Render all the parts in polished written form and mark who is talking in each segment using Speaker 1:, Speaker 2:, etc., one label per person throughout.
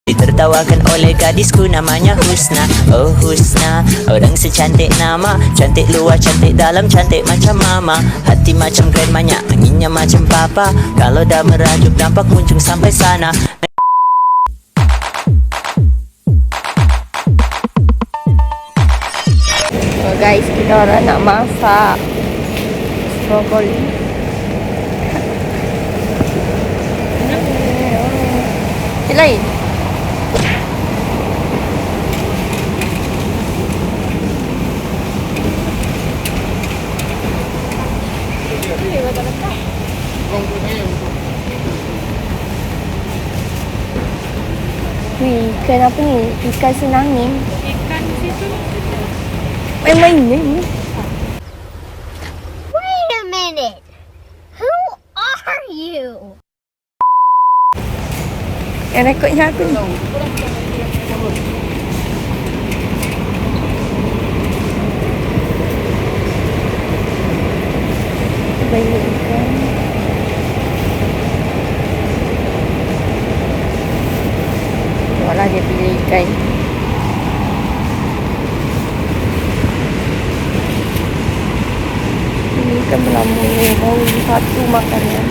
Speaker 1: Ditertawakan oleh gadisku namanya Husna. Oh Husna, orang secantik nama. Cantik luar, cantik dalam, cantik macam mama. Hati macam grandmanya, anginnya macam papa. Kalau dah merajuk nampak muncung sampai sana.
Speaker 2: Oh guys, kita orang nak masak brokoli. Yang lain? Wih, ikan apa ni? Ikan senangin.
Speaker 3: Ikan situ.
Speaker 2: Main-main ni.
Speaker 4: Wait a minute. Who are you?
Speaker 2: Yang rekodnya aku ni. Banyak ikan. Tengoklah dia pilih ikan. Ini ikan berlamuk. Baru satu makannya.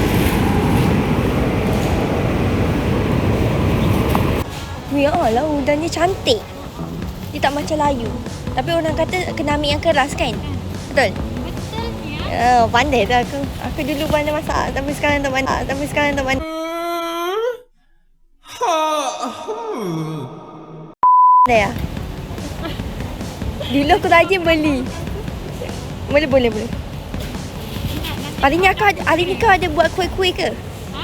Speaker 2: Ya lah, udang dia cantik. Dia tak macam layu. Tapi orang kata kena ambil yang keras kan? Betul?
Speaker 3: Betulnya.
Speaker 2: Pandai tu aku. Aku dulu pandai masak. Tapi sekarang tak pandai. Pandai lah. Dulu aku rajin beli. Boleh. Hari ni kau ada buat kuih-kuih ke?
Speaker 3: Ha?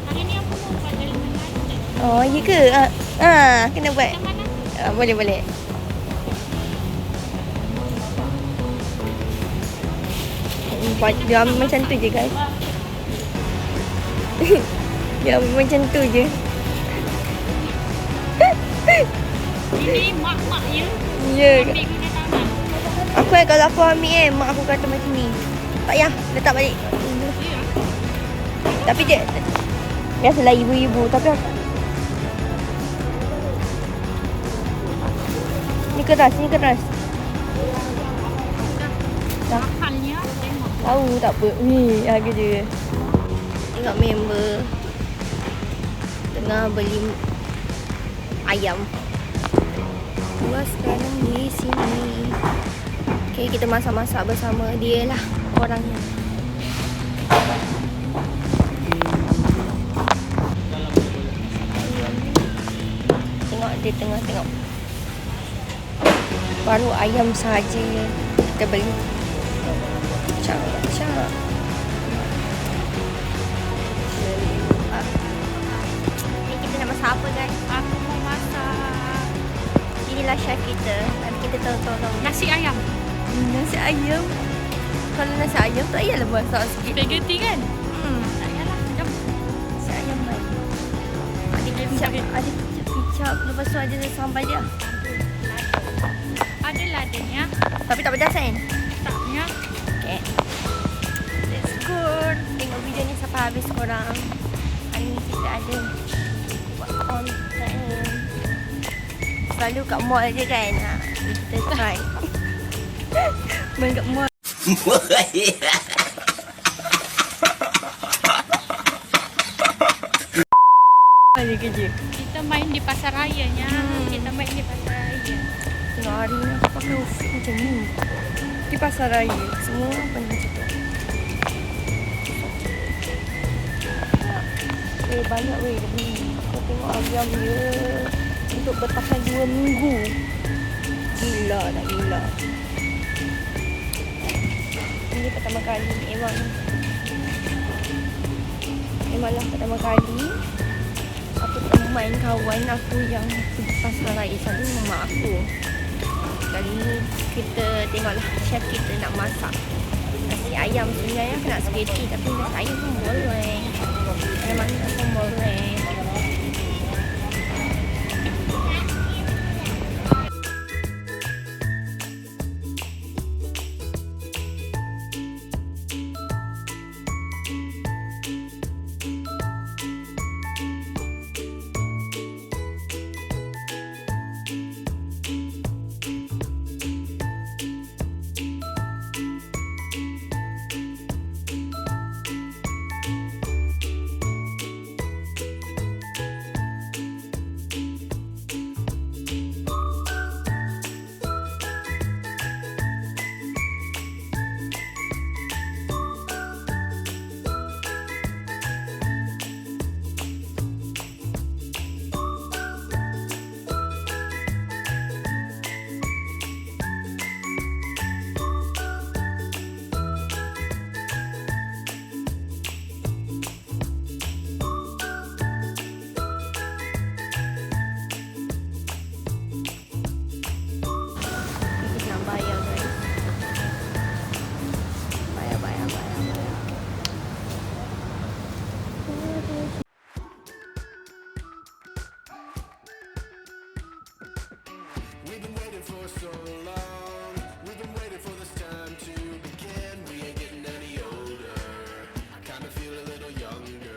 Speaker 3: Hari ni aku mau buat dari mana?
Speaker 2: Oh, iya ke? Kena buat.
Speaker 3: Yang mana?
Speaker 2: Boleh. Dia ambil macam tu je guys. Dia ambil macam tu je.
Speaker 3: Ini mak-mak ya.
Speaker 2: Ya.
Speaker 3: Ambil guna tangan.
Speaker 2: Aku kalau aku ambil mak aku kata macam ni. Tak payah, letak balik.
Speaker 3: Ya.
Speaker 2: Tapi dia biasalah ibu-ibu tapi aku Ni keras.
Speaker 3: Makannya tengok.
Speaker 2: Tahu tak apa. Ni harga dia. Tengok member tengah beli ayam. Gua sekarang di sini. Okay, kita masak-masak bersama dia lah orangnya. Tengok dia tengok. Baru ayam saja kita beli. Cak. Ni kita nak masak apa guys?
Speaker 3: Aku mau masak
Speaker 2: Inilah chef kita. Nanti kita tolong.
Speaker 3: nasi ayam.
Speaker 2: Nasi ayam. Kalau nasi ayam tak payahlah masak sikit.
Speaker 3: Spaghetti kan? Tak payahlah. Jom.
Speaker 2: Nasi ayam baik. Ada kicap. Lepas tu ada sambal dia.
Speaker 3: Ada ladanya.
Speaker 2: Tapi tak pedas kan?
Speaker 3: Taknya.
Speaker 2: Okay. Let's go. Tengok video ni sampai habis korang. Hari ni kita ada buat konten. Selalu kat mall je kan. Kita try. Main kat mall. Ada kerja.
Speaker 3: Kita main di pasar rayanya. Kita main di pasar raya.
Speaker 2: Tengok hari ni aku pakai outfit macam ni. Di pasar raya. Semua orang pakai macam tu. Banyak weh dia beli. Kau tengok ayam dia. Untuk bertahan 2 minggu. Gila. Ini pertama kali. Memanglah pertama kali. Aku teman kawan aku yang pergi pasar raya. Selalu mak aku. Kali ni kita tengoklah chef kita nak masak nasi ayam. Sebenarnya aku nak spaghetti tapi nasi ayam pun boleh. Mana pun boleh.
Speaker 5: waiting for so long. We've been waiting for this time to begin. We ain't getting any older. I kinda feel a little younger.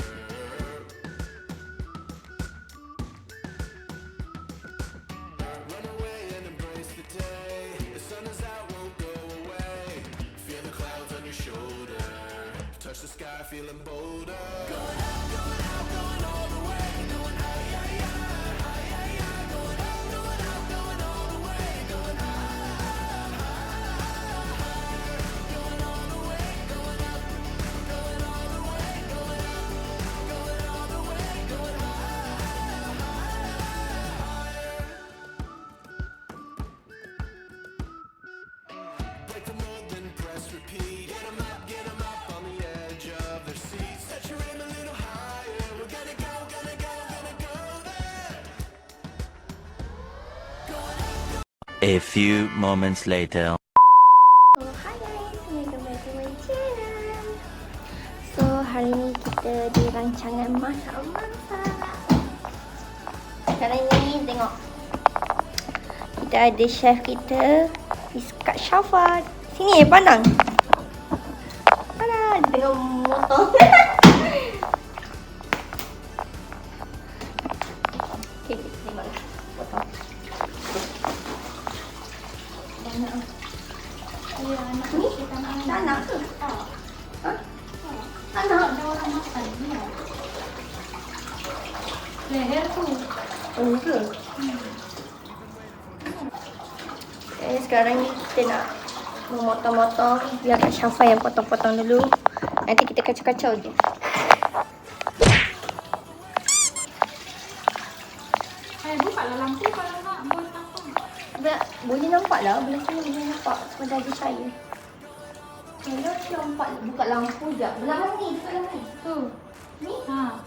Speaker 5: Run away and embrace the day. The sun is out, won't go away. Feel the clouds on your shoulder. Touch the sky, feeling bolder. Going out, going out, going all the way. Going high, high, high, high, high, high. Going out, going out, going all the way. Going high, high, high. Going all the way, going up. Going all the way, going up. Going all the way, going high, higher. Break the mold, then press repeat. Get 'em up on the edge of their seats. Set your aim a little higher. We're gonna go, gonna go, gonna go there.
Speaker 6: A few moments later.
Speaker 2: So, hi guys, welcome back to my channel. So, hari ni kita di rancangan masak-masak. Sekarang ni tengok. Kita ada chef kita, Kak Syafa. Sini pandang. Alah, dia tengah motong. Okay, tengoklah. Potong. Anak ke? Ha? Anak? Ada orang makan. Leher tu. Oh ke? Okay, sekarang ni kita nak memotong-motong. Biar Kak Syafa yang potong-potong dulu. Nanti kita kacau-kacau je.
Speaker 3: Bukalah lampu kalau nak buat apa.
Speaker 2: Boleh nampak lah. Belah sini boleh nampak. Sebab dah ada cahaya. Kalau nampak buka lampu je. Belah mana ni? Belah mana ni? Tu. Ni?
Speaker 3: Ha.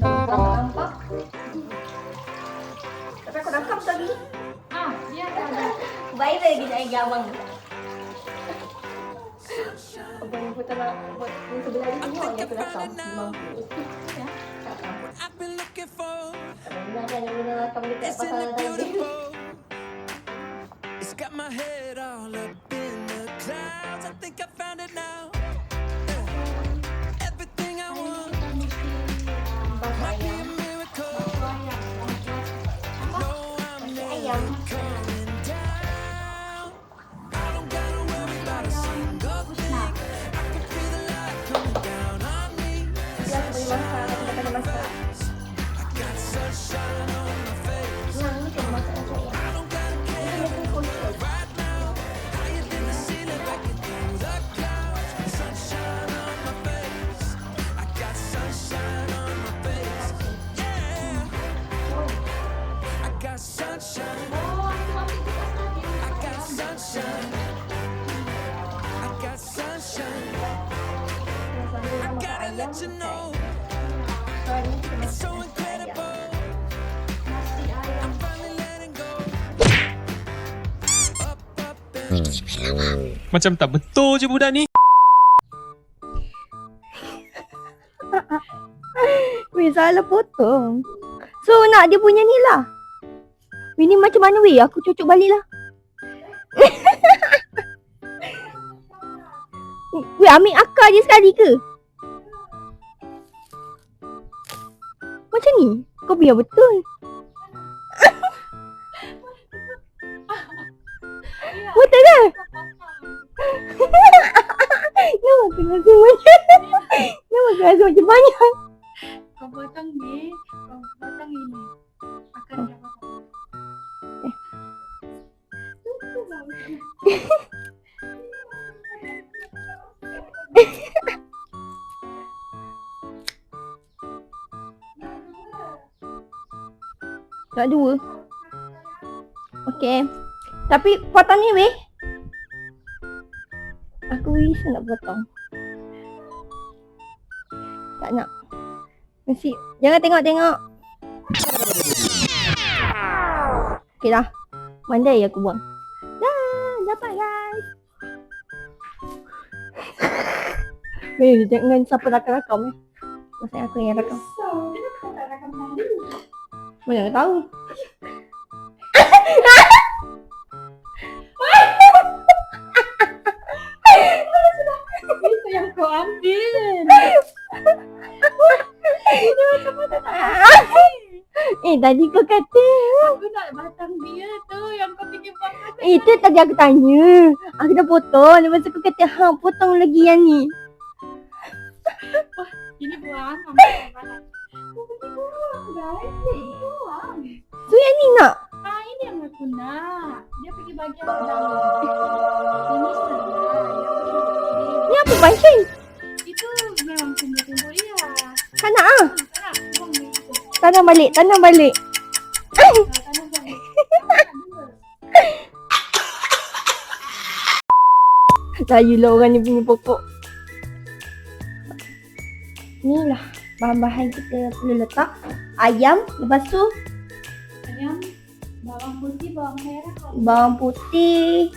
Speaker 2: Nampak? Tapi aku rakam tadi.
Speaker 3: Ah, dia ada.
Speaker 2: Viral kita lagi abang. Abang ni pun tak nak buat ni sebelah ni tengok yang aku rakam. Mampu. Ya. Rakam.
Speaker 5: I've been looking for.
Speaker 2: Jangan guna rakam dekat
Speaker 5: Isn't
Speaker 2: pasal
Speaker 5: it
Speaker 2: tadi.
Speaker 5: beautiful? It's got my head all up in the clouds. I think I found it now. Everything I want might be a miracle. No, I'm never coming down. I don't gotta worry about a single thing. I can feel the light coming down on me.
Speaker 2: Dia aku boleh masak. Aku dah pandai masak.
Speaker 5: I got sunshine on my face.
Speaker 2: Yang ni kena masak dengan saya.
Speaker 5: I don't gotta care
Speaker 2: Ini kena kosong.
Speaker 5: right now. Higher than the ceiling, breaking through the clouds. Sunshine on my face. I got sunshine on my face. Yeah. I got sunshine. I got sunshine. I got sunshine. I gotta let you know. It's so incredible. I'm finally letting go. Up, up, and
Speaker 7: Macam tak betul je budak ni.
Speaker 2: Weh, salah potong. So, nak dia punya ni lah. Weh, ni macam mana weh? Aku cucuk balik lah. Weh, ambil akar je sekali ke? Macam ni? Kau biar betul. Betul ke? Nama kena semuanya. Nama kena macam banyak.
Speaker 3: Kau potong ni, kau potong ini. Akan dia potong.
Speaker 2: Nak dua. Okey. Tapi potong ni weh. Aku risau nak potong. Tak nak. Mesti jangan tengok-tengok. Okay dah. Mandai aku buang. Dah, dapat guys. Jangan siapa rakam-rakam Maksudnya aku yang rakam.
Speaker 3: So, kenapa kau tak rakam tadi?
Speaker 2: Mana tahu.
Speaker 3: Itu yang kau ambil.
Speaker 2: Tadi kau kata.
Speaker 3: Aku nak batang dia tu yang kau fikir buang.
Speaker 2: Itu tadi aku tanya. Aku dah potong. Lepas tu aku kata, potong lagi yang ni.
Speaker 3: Ini buang, ambil balas. Kau pergi buang guys. Ini buang.
Speaker 2: So yang ni nak?
Speaker 3: Ini yang aku nak. Dia pergi bagian dalam. Ini salah.
Speaker 2: Ni apa pancing?
Speaker 3: Itu memang tumbuk-tumbuk dia.
Speaker 2: Tak nak ah.
Speaker 3: Tak nak, buang dia.
Speaker 2: Tanam balik.
Speaker 3: Tanam balik.
Speaker 2: Layu lah orang ni punya pokok. Ni lah bahan-bahan kita perlu letak. Ayam, lepas tu
Speaker 3: Ayam, bawang putih, bawang merah.
Speaker 2: bawang putih,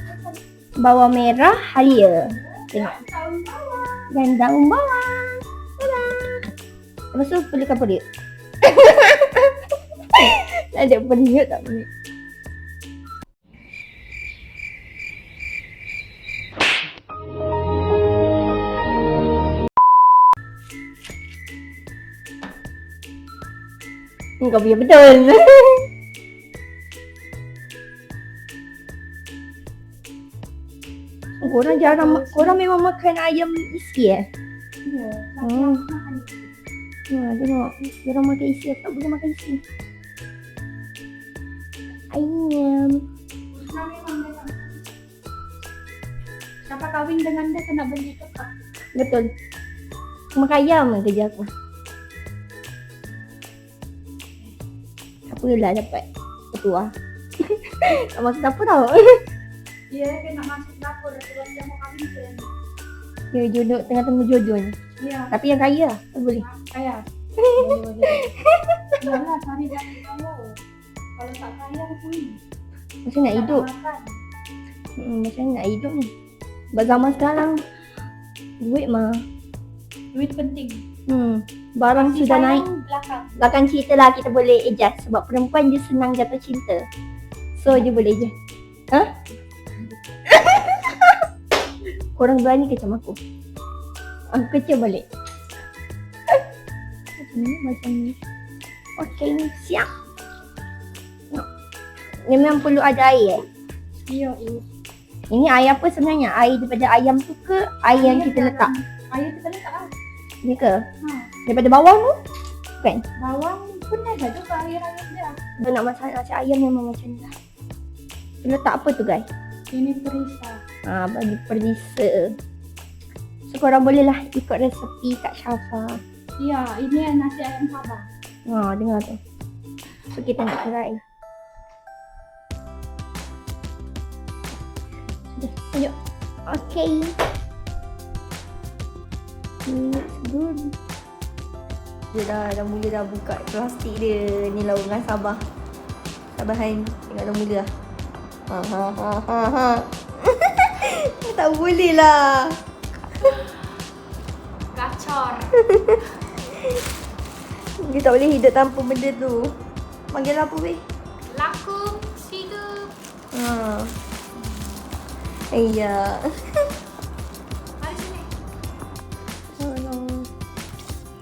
Speaker 2: bawang merah halia. Tengok.
Speaker 3: Daun bawang.
Speaker 2: Dan daun bawang. Tada. Lepas tu perlukan periuk. Tak ada periuk tak periuk. Kau biar betul. Korang memang makan ayam isi
Speaker 3: Ya.
Speaker 2: Tengok. Korang makan isi, tak boleh makan isi. Ayam.
Speaker 3: Siapa kahwin dengan dia kena beli tetap.
Speaker 2: Betul. Makan ayam lah kerja aku. Apalah dapat ketua. Tak masuk dapur tau.
Speaker 3: Dia kena masuk dapur sebab dia mau kahwin kan.
Speaker 2: Dia jodoh tengah-tengah jodoh ni.
Speaker 3: Ya.
Speaker 2: Tapi yang kaya lah. Tak boleh.
Speaker 3: Kaya. Boleh. Yalah cari yang kaya. Kalau tak kaya pun.
Speaker 2: Macam nak hidup. Macam nak hidup ni. Sebab zaman sekarang duit mah.
Speaker 3: Duit penting.
Speaker 2: Barang sudah naik.
Speaker 3: Belakang.
Speaker 2: Belakang cerita lah kita boleh adjust. Sebab perempuan je senang jatuh cinta. So dia boleh je. Korang berani kecam aku. Aku kecam balik. Macam ni. Okay, siap. Ni memang perlu ada air
Speaker 3: Ya.
Speaker 2: Ini air apa sebenarnya? Air daripada ayam tu ke air yang kita letak?
Speaker 3: Air kita letak lah.
Speaker 2: Ni ke? Daripada bawang tu? Bukan?
Speaker 3: Bawang pun ada juga air-air dia.
Speaker 2: Dia nak masak nasi ayam memang macam ni lah. Kita letak apa tu guys?
Speaker 3: Ini perisa.
Speaker 2: Bagi perisa. So korang boleh lah ikut resepi Kak Syafa.
Speaker 3: Ya, ini nasi ayam Sabah.
Speaker 2: Dengar tu. So kita nak try. Sudah, tunjuk. Okay. Looks good. Dia dah mula dah buka plastik dia. Ni laungan Sabah. Sabahan. Tengok dah mula lah. Tak boleh lah.
Speaker 3: Gacor.
Speaker 2: Dia tak boleh hidup tanpa benda tu. Panggil apa weh?
Speaker 3: Lakung, hidup.
Speaker 2: Iya.
Speaker 3: Mari sini.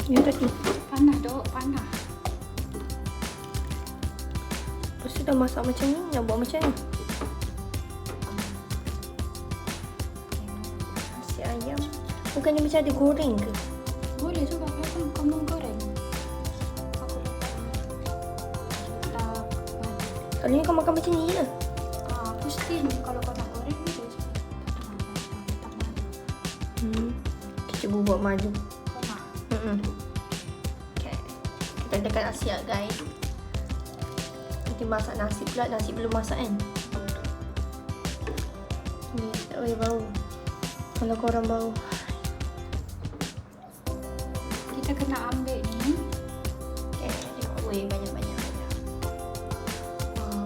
Speaker 2: Ni tadi.
Speaker 3: Panah dok, panah.
Speaker 2: Lepas tu dah masak macam ni, nak buat macam ni. Nasi ayam. Bukannya macam ada goreng ke?
Speaker 3: Boleh juga kalau kamu goreng. Aku letak.
Speaker 2: Kalau ni kau makan macam ni je.
Speaker 3: Pasti kalau kau nak goreng ni dia
Speaker 2: Kita cuba buat madu.
Speaker 3: kau nak.
Speaker 2: Okay. Kita dekat nasi lah guys. Nanti masak nasi pula, nasi belum masak kan. Ni tak boleh bau. Kalau korang bau.
Speaker 3: Kita kena ambil ni.
Speaker 2: Okay, tengok. Weh, banyak-banyak.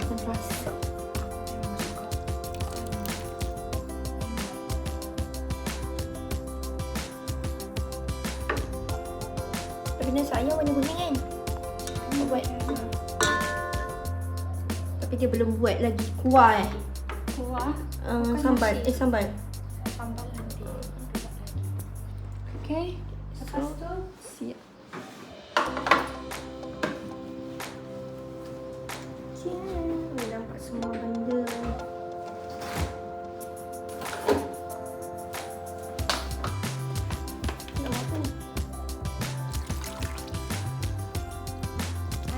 Speaker 2: Pun rasa. guna sayur warna kuning kan? Buat. Tapi dia belum buat lagi kuah
Speaker 3: Kuah.
Speaker 2: sambal. Sambal.
Speaker 3: Sambal nanti. Okay. Lepas tu.
Speaker 2: Siap. Ciao. Nampak semua benda. Nak apa ni?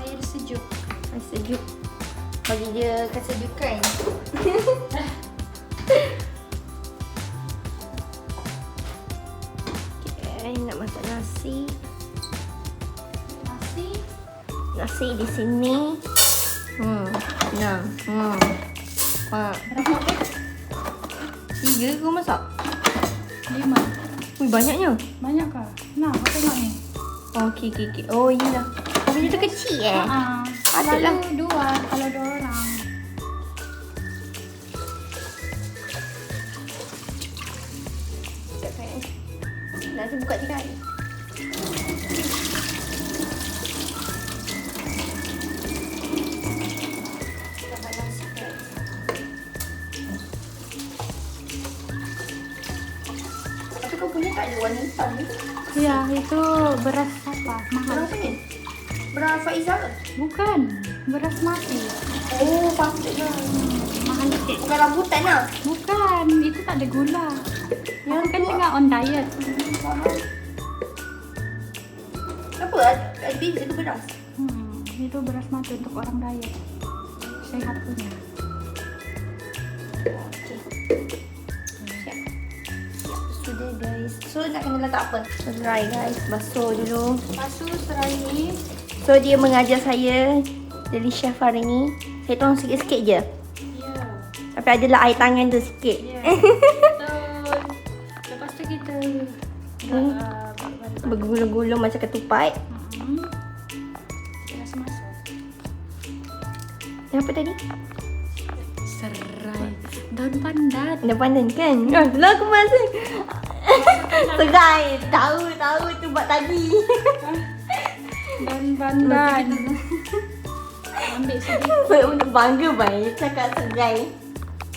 Speaker 3: Air sejuk.
Speaker 2: Air sejuk. Bagi dia kesejukan. Okay, nak masak nasi.
Speaker 3: Nasi.
Speaker 2: Nasi di sini. Nah.
Speaker 3: Berapa beg?
Speaker 2: 3 kau masak?
Speaker 3: 5.
Speaker 2: Ui, banyaknya.
Speaker 3: Banyak kah? Nah, kau tengok ni.
Speaker 2: Oh, okey. Oh, iyalah. Oh, benda tu kecil Ada lah.
Speaker 3: Selalu 2 kalau 2 orang.
Speaker 2: Sekejap kan. Nanti buka je kan. Tapi kau punya tak ada warna hitam ni.
Speaker 3: Ya, itu beras apa? Mahal.
Speaker 2: Beras ni? Beras Faizal ke?
Speaker 3: Bukan. Beras mati.
Speaker 2: Oh, patutnya.
Speaker 3: Mahal sikit.
Speaker 2: Bukan rambutan lah.
Speaker 3: Bukan. Itu tak ada gula. Yang kan tengah on diet.
Speaker 2: Kenapa? Ada beza ke beras?
Speaker 3: Itu beras mati untuk orang diet. Sehat punya.
Speaker 2: Siap. Sudah guys. So nak kena letak apa? Serai guys. Basuh dulu.
Speaker 3: Basuh serai ni.
Speaker 2: So dia mengajar saya dari chef hari ni. Saya tuang sikit-sikit je.
Speaker 3: Ya.
Speaker 2: Tapi adalah air tangan tu sikit.
Speaker 3: Ya. Betul. Lepas tu kita
Speaker 2: Bergulung-gulung macam ketupat.
Speaker 3: Beras masuk.
Speaker 2: Yang apa tadi?
Speaker 3: Serai. Daun pandan.
Speaker 2: Dah pandan kan? Itulah aku masak. Serai. Tahu tu buat tadi.
Speaker 3: Daun pandan. Ambil sedikit.
Speaker 2: Untuk bangga baik cakap serai.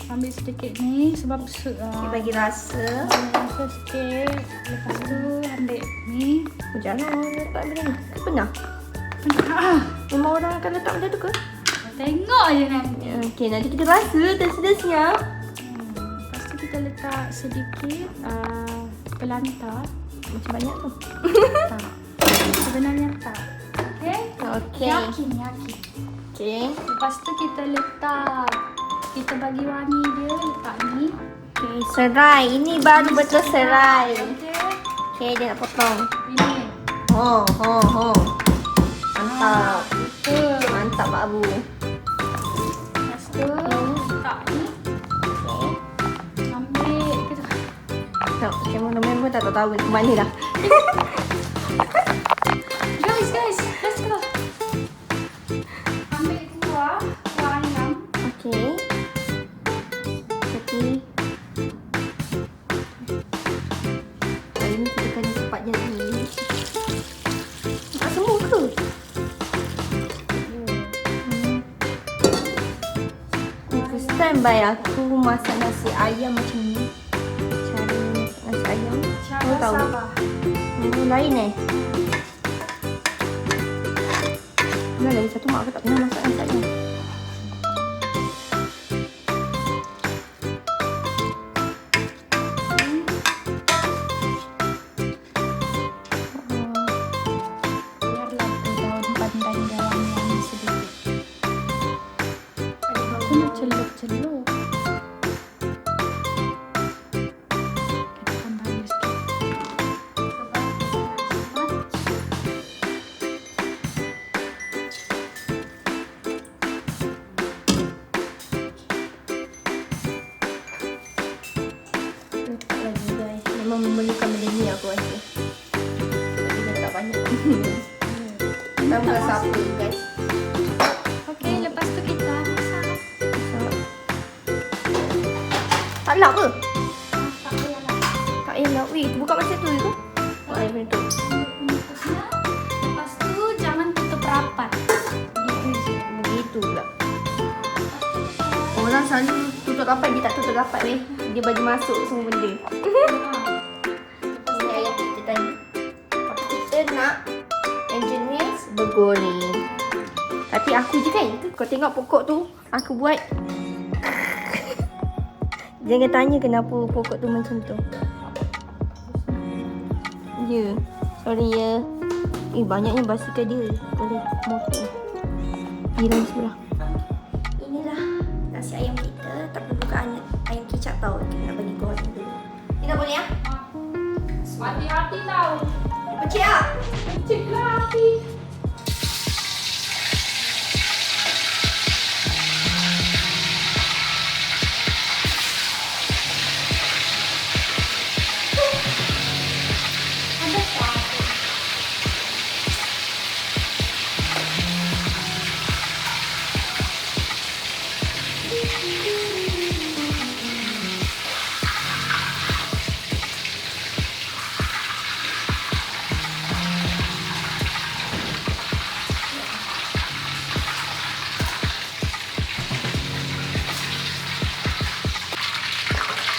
Speaker 3: Ambil sedikit ni sebab
Speaker 2: Okay, bagi rasa.
Speaker 3: rasa sikit. Lepas tu ambil ni.
Speaker 2: Jangan letak benda ni. Pernah?
Speaker 3: Ah,
Speaker 2: Memang orang akan letak benda tu ke?
Speaker 3: tengok je nanti.
Speaker 2: Okey, nanti kita rasa tersedia.
Speaker 3: Lepas tu kita letak sedikit pelanta.
Speaker 2: Macam banyak tu.
Speaker 3: Tak. Sebenarnya tak. Okay?
Speaker 2: Okey.
Speaker 3: Yakin.
Speaker 2: Okey.
Speaker 3: Lepas tu kita letak. Kita bagi wangi dia letak ni.
Speaker 2: Okey, serai. Ini baru betul serai.
Speaker 3: Okay.
Speaker 2: Okey, dia nak potong.
Speaker 3: Ini.
Speaker 2: Ho. Mantap.
Speaker 3: Betul.
Speaker 2: Mantap Pak Abu.
Speaker 3: Lepas tu letak ni.
Speaker 2: Okey.
Speaker 3: Ambil kita.
Speaker 2: Tak, cameraman pun tak tahu ke mana dah.
Speaker 3: Guys, let's go. Ambil kuah ayam.
Speaker 2: Okey. Jadi hari ni kita kena cepat jadi. Tak semua ke? First time aku masak nasi ayam macam ni. Cara masak nasi ayam.
Speaker 3: Cara
Speaker 2: Kau tahu?
Speaker 3: Sabah.
Speaker 2: Lain Dah lagi satu mak aku tak pernah masak nasi ayam.
Speaker 3: Biarlah daun pandan dia wangi sedikit. Aku nak celup-celup. Kita tambahin sikit.
Speaker 2: Letak lagi guys. Memang memerlukan benda ni aku rasa. Tapi dah tak banyak. Tak rasa apa guys.
Speaker 3: Okey, lepas tu kita masak.
Speaker 2: Tak lap ke?
Speaker 3: Tak payahlah.
Speaker 2: Tak payah lap. Weh, buka macam tu ke? Oh, air macam tu.
Speaker 3: Lepas
Speaker 2: tutup rapat, dia tak tutup rapat weh. Dia bagi masuk semua benda. Ini ayam kita tadi. Kita nak yang jenis bergoreng. Tapi aku je kan, kau tengok pokok tu, aku buat. Jangan tanya kenapa pokok tu macam tu. Ya, sorry ya. Banyaknya basikal dia. Boleh motor. Hilang sebelah. Inilah nasi ayam kita. Tapi bukan ayam kicap tau. Kita nak bagi goreng dulu. Kita boleh ya?
Speaker 3: Hati-hati tau.
Speaker 2: Pecik tak?
Speaker 3: Cik lah hati.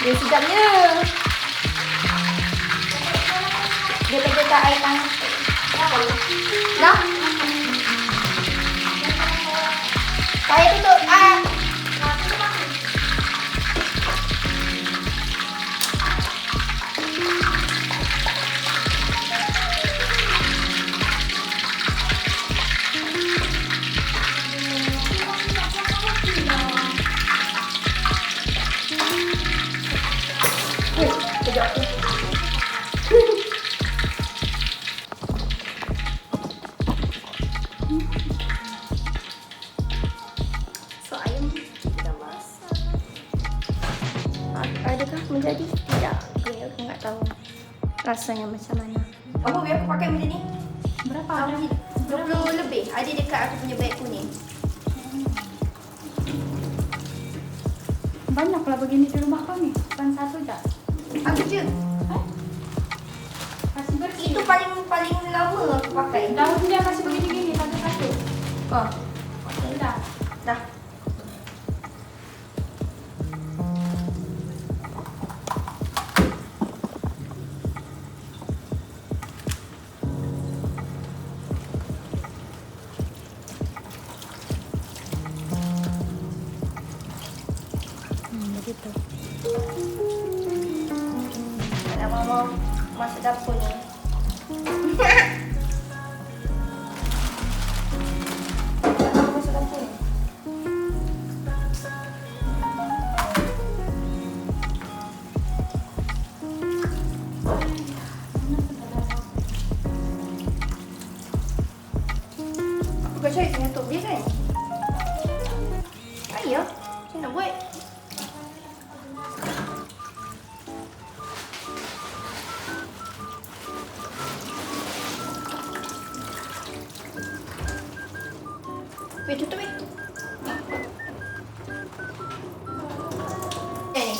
Speaker 2: Dia sedapnya. Dia letak air panas. Dah? Saya tutup. Kejap. So ayam kita dah masak. Adakah menjadi? Tidak. Aku tak tahu rasanya macam mana. Apa biar aku pakai macam ni?
Speaker 3: Berapa?
Speaker 2: 20 lebih. Ada dekat aku punya beg kuning.
Speaker 3: Banyak lah begini di rumah kau ni. Bukan satu tak?
Speaker 2: Aku je.
Speaker 3: Kasih bersih.
Speaker 2: Itu paling lama aku pakai.
Speaker 3: Daun dia kasih begini-gini satu-satu.
Speaker 2: Oh,
Speaker 3: Dah.
Speaker 2: dah. Begitu. Nak mama masuk dapur ni. Nak masuk dapur ni. Aku kat cari tengah tok dia kan? Ayo, saya nak buat. Weh, tutup weh. Ni.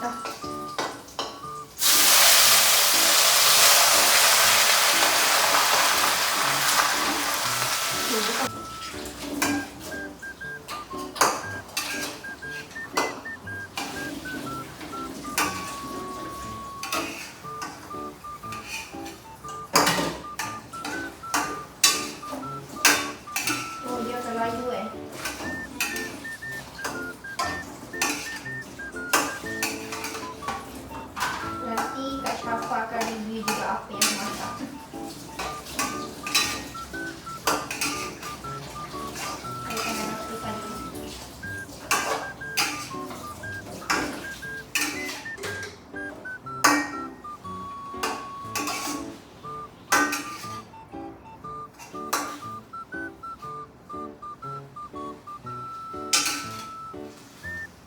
Speaker 2: Dah. Oh, dia akan layu Nanti Kak Syafa akan review juga apa yang masak. Saya akan lakukan ini.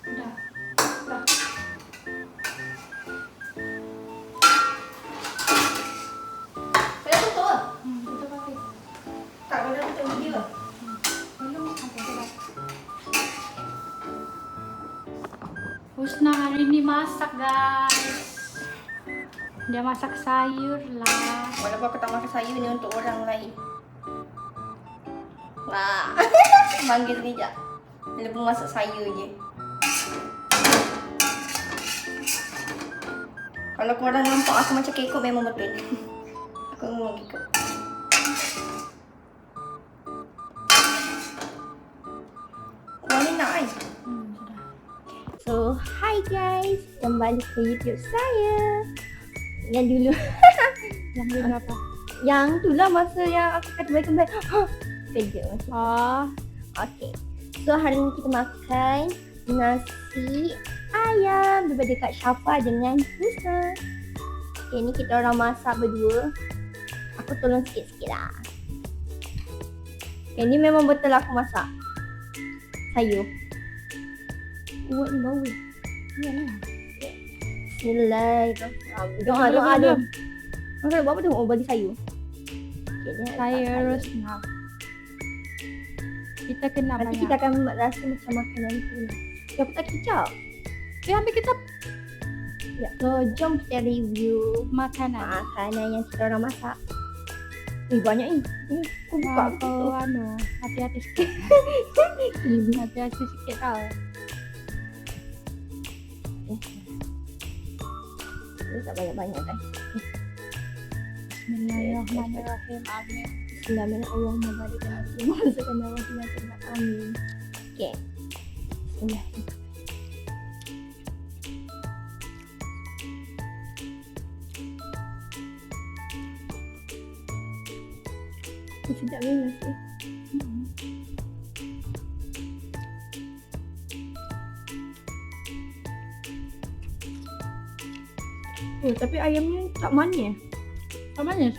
Speaker 3: Dah. Dah.
Speaker 2: Kena tutup ke?
Speaker 3: Tutup pakai.
Speaker 2: Tak, kena tutup video.
Speaker 3: Belum. Okey, dah. Husna hari ni masak guys. Dia masak sayur lah.
Speaker 2: Walaupun aku tak makan sayur ni untuk orang lain. Wah. Manggil sekejap. Dia pun masak sayur je. Kalau korang nampak aku macam kekok memang betul. Aku memang kekok. Korang ni nak kan? So, hi guys. Kembali ke YouTube saya. Yang dulu.
Speaker 3: Yang dulu apa?
Speaker 2: Yang tu lah masa yang aku kata baik-baik. Kerja macam tu.
Speaker 3: Oh,
Speaker 2: Okay. So hari ni kita makan nasi ayam daripada Kak Syafa dengan Husna. Okay, ni kita orang masak berdua. Aku tolong sikit-sikit lah. Okay, ni memang betul aku masak sayur. Buat ni bau.
Speaker 3: iyalah.
Speaker 2: Bismillahirrahmanirrahim. Doa dia. Okey, buat apa tu? Oh, bagi sayur. Okay, ni
Speaker 3: Saya Rosna. Kita kena
Speaker 2: Nanti
Speaker 3: banyak.
Speaker 2: kita akan rasa macam makanan tu. Ya, aku tak kicap.
Speaker 3: ambil kecap
Speaker 2: Ya, so jom kita review
Speaker 3: makanan.
Speaker 2: makanan yang kita orang masak. Banyak ni. Aku buka.
Speaker 3: Kau hati-hati sikit. Hati-hati sikit tau.
Speaker 2: Dia tak banyak-banyak kan.
Speaker 3: Bismillahirrahmanirrahim. Amin.
Speaker 2: Bismillahirrahmanirrahim. Masukkan Allah kita. Amin. Okay. Bismillah. Sedap ni nasi. Tapi ayamnya tak manis.
Speaker 3: Tak manis.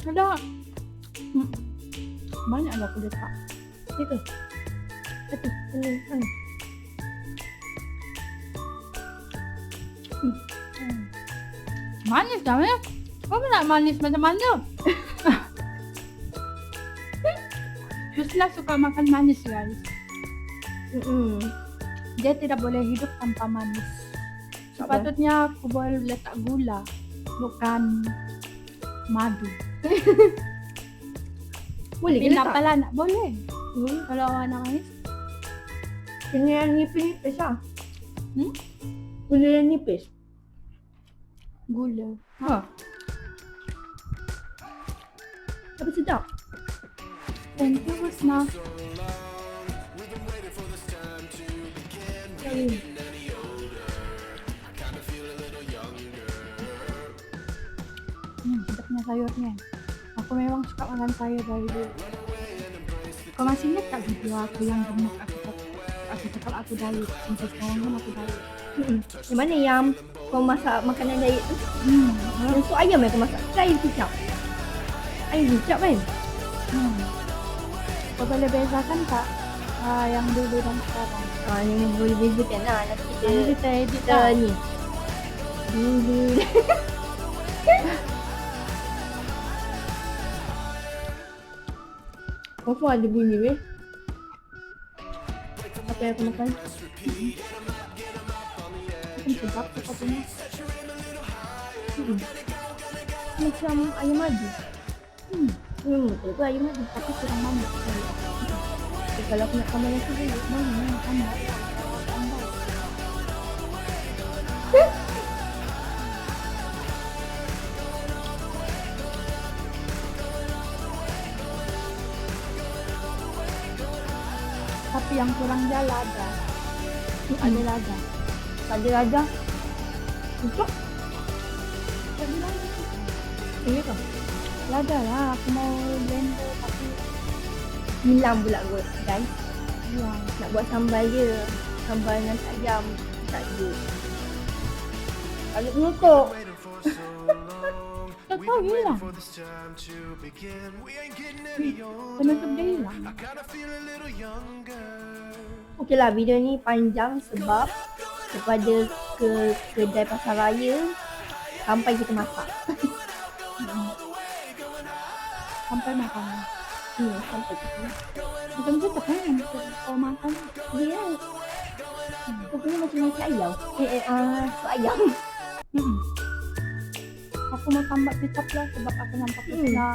Speaker 3: Ada. Banyak lah aku letak.
Speaker 2: Itu. Tapi kan.
Speaker 3: Manis dah ya. Kau nak manis macam mana? Husna suka makan manis guys. Dia tidak boleh hidup tanpa manis. Sepatutnya aku boleh letak gula, bukan madu.
Speaker 2: Boleh
Speaker 3: Tapi
Speaker 2: ke
Speaker 3: nak
Speaker 2: tak?
Speaker 3: pala nak boleh. Kalau awak nak manis,
Speaker 2: Kena yang nipis-nipis lah.
Speaker 3: Hmm?
Speaker 2: Gula yang nipis.
Speaker 3: gula.
Speaker 2: Ha. Tapi sedap.
Speaker 3: Thank you Husna. Sedapnya sayurnya. Aku memang suka makan sayur dari dulu. Kau masih ingat tak video aku yang gemuk aku cakap aku diet. Sampai sekarang pun aku diet.
Speaker 2: Yang mana yang kau masak makanan diet tu? Yang sup ayam yang kau masak. Ke air kicap? Air kicap kan?
Speaker 3: Kau boleh bezakan tak yang dulu dan sekarang?
Speaker 2: Yang boleh bezakan lah. Nanti
Speaker 3: Nanti kita edit
Speaker 2: kita
Speaker 3: tak?
Speaker 2: ni. Dulu. Confirm ada bunyi weh. Apa yang aku makan?
Speaker 3: Kan sedap sepatutnya.
Speaker 2: Macam ayam madu. Betul tu ayam madu.
Speaker 3: Tapi kurang manis.
Speaker 2: Okay, kalau aku nak tambah nasi dulu.
Speaker 3: Mana tambah. Tapi yang kurang dia lada. Ada lada.
Speaker 2: Ada raja. Untuk?
Speaker 3: Ada lada.
Speaker 2: Ini kau.
Speaker 3: Lada lah. Aku mau blender tapi
Speaker 2: Hilang pula kot guys.
Speaker 3: ya.
Speaker 2: Nak buat sambal je. Sambal nasi ayam. Tak ada. Kalau menutup.
Speaker 3: Tak tahu hilang. Penutup dia hilang.
Speaker 2: Okey lah, video ni panjang sebab daripada ke kedai pasar raya sampai kita masak.
Speaker 3: Sampai makan.
Speaker 2: Sampai kita masak.
Speaker 3: Macam tu tak kan yang kau makan.
Speaker 2: Yes. Kau punya macam nasi ayam. Sup ayam.
Speaker 3: Aku mau tambah kecap lah sebab aku nampak pizza.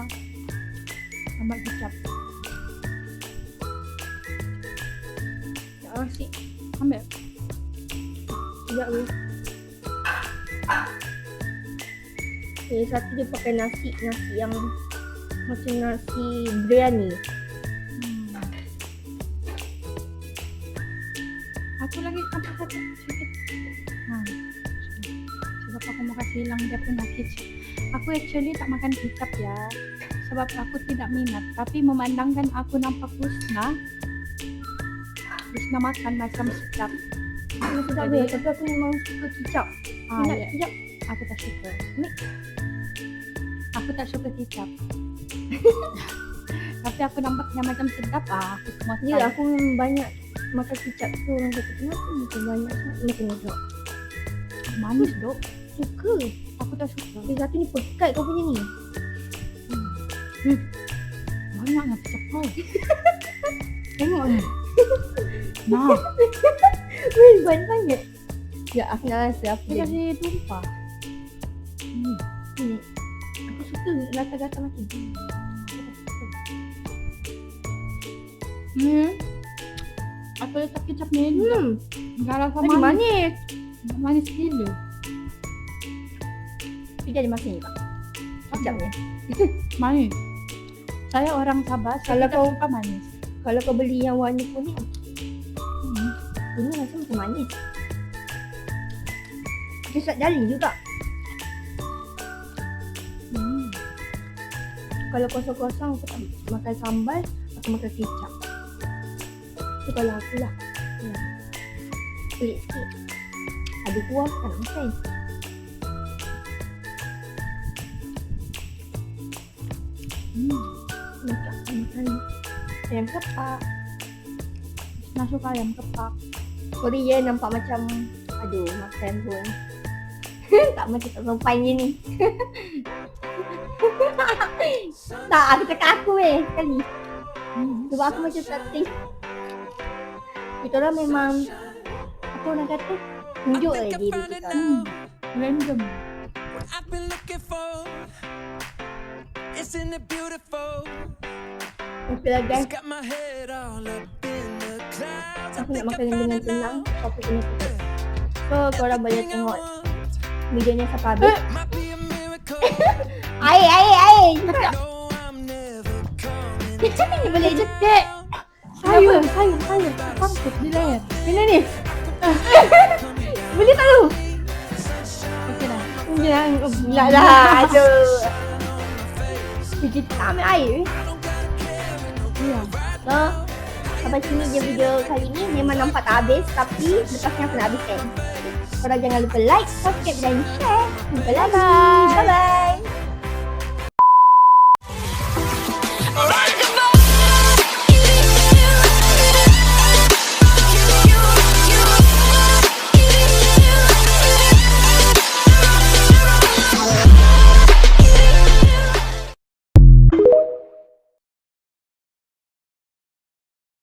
Speaker 3: Tambah kecap.
Speaker 2: Ya nasi.
Speaker 3: Ambil.
Speaker 2: Sekejap ni. Satu dia pakai nasi yang macam nasi biryani.
Speaker 3: Aku lagi nampak satu sedikit. Sebab aku mau kasih hilang dia punya kecap. Aku actually tak makan kecap ya. Sebab aku tidak minat. Tapi memandangkan aku nampak Husna makan macam sedap.
Speaker 2: Aku sedap dia, tapi aku memang suka kicap. Minat
Speaker 3: Ya.
Speaker 2: kicap.
Speaker 3: Aku tak suka. Aku tak suka kecap. Tapi aku nampaknya macam sedap. Aku semua
Speaker 2: Ya, aku memang banyak makan kicap tu. Orang kata, kenapa macam banyak sangat macam ni dok?
Speaker 3: manis dok.
Speaker 2: Suka.
Speaker 3: Aku tak suka.
Speaker 2: Satu ni pekat kau punya ni.
Speaker 3: Banyaknya kecap kau. Tengok ni. Nah,
Speaker 2: Weh, banyak sangat. Ya, aku nak rasa apa
Speaker 3: dia
Speaker 2: dia.
Speaker 3: kasih tumpah.
Speaker 2: Ni. Aku suka gata-gata macam ni.
Speaker 3: Aku letak kecap ni. Enggak rasa
Speaker 2: Lagi
Speaker 3: manis.
Speaker 2: manis.
Speaker 3: Manis gila.
Speaker 2: Dia ada masin tak? Kicap ni.
Speaker 3: Manis. Saya orang Sabah, saya
Speaker 2: Kalau
Speaker 3: tidak
Speaker 2: kau-
Speaker 3: suka manis.
Speaker 2: Kalau kau beli yang warna kuning, ini rasa macam manis. Dia sedap jali juga. Kalau kosong-kosong aku tak makan sambal, aku makan kicap. Itu kalau aku lah. Pelik sikit. Ada kuah tak nak makan. Makan ayam kepak.
Speaker 3: Nak suka ayam kepak.
Speaker 2: Sorry ya, nampak macam aduh makan pun. Tak macam tak sopan je ni. Tak, aku cakap aku sekali. Sebab aku macam tak think. Kita orang memang apa orang kata tunjuk je diri kita.
Speaker 3: Random.
Speaker 5: What I've been looking for, isn't it beautiful?
Speaker 2: Okay lah guys,
Speaker 5: Got my head all up in the clouds.
Speaker 2: aku nak makan dengan tenang. Apa kena tutup. So korang boleh tengok videonya sampai habis.
Speaker 5: Might be a miracle.
Speaker 2: Air.
Speaker 5: No, I'm never coming.
Speaker 2: Boleh dekat.
Speaker 3: Sayur. Pangkut di leher.
Speaker 2: Mana ni? Boleh tak tu?
Speaker 3: Okey dah.
Speaker 2: Jangan pula lah. Aduh. Kita ambil air.
Speaker 3: Ya.
Speaker 2: So, sampai sini je video kali ni. Memang nampak tak habis. Tapi lepas ni aku nak habiskan. Korang jangan lupa like, subscribe dan share. Jumpa lagi. Bye-bye.